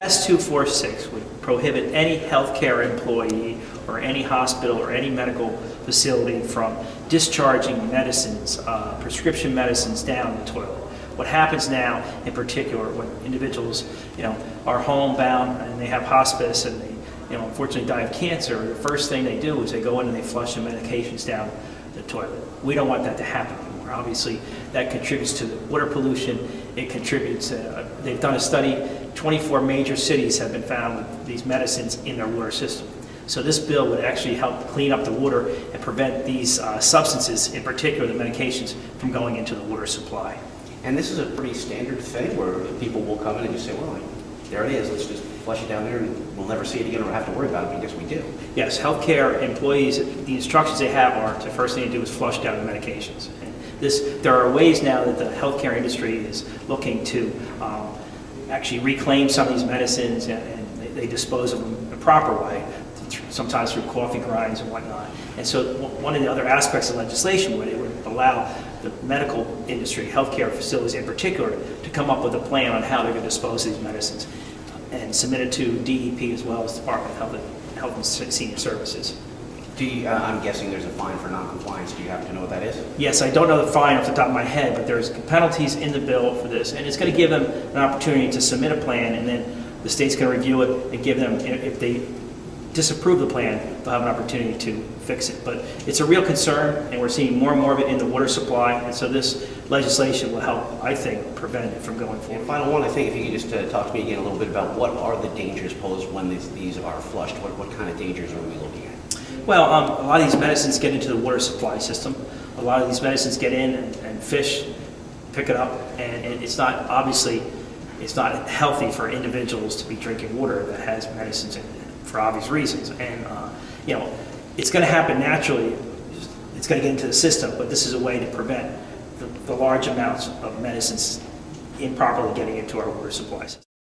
S246 would prohibit any healthcare employee or any hospital or any medical facility from discharging medicines, prescription medicines down the toilet. What happens now, in particular, when individuals, are homebound and they have hospice and they, unfortunately die of cancer, the first thing they do is they go in and they flush the medications down the toilet. We don't want that to happen anymore. Obviously, that contributes to the water pollution. It contributes. They've done a study. 24 major cities have been found with these medicines in their water system. So this bill would actually help clean up the water and prevent these substances, in particular the medications, from going into the water supply. And this is a pretty standard thing where people will come in and just say, well, there it is, let's just flush it down there and we'll never see it again or have to worry about it because we do. Yes, healthcare employees, the instructions they have are the first thing to do is flush down the medications. And there are ways now that the healthcare industry is looking to actually reclaim some of these medicines and they dispose of them the proper way, sometimes through coffee grinds and whatnot. And so one of the other aspects of legislation would allow the medical industry, healthcare facilities in particular, to come up with a plan on how they're going to dispose of these medicines and submit it to DEP as well as the Department of Health and Senior Services. I'm guessing there's a fine for non-compliance. Do you happen to know what that is? Yes, I don't know the fine off the top of my head, but there's penalties in the bill for this, and it's going to give them an opportunity to submit a plan, and then the state's going to review it and give them, if they disapprove the plan, they'll have an opportunity to fix it. But it's a real concern, and we're seeing more and more of it in the water supply, and so this legislation will help, I think, prevent it from going forward. And final one, I think if you could just talk to me again a little bit about what are the dangers posed when these are flushed? What kind of dangers are we looking at? Well, a lot of these medicines get into the water supply system. A lot of these medicines get in and fish pick it up, and it's not, obviously, it's not healthy for individuals to be drinking water that has medicines in it for obvious reasons. And, it's going to happen naturally. It's going to get into the system, but this is a way to prevent the large amounts of medicines improperly getting into our water supply system.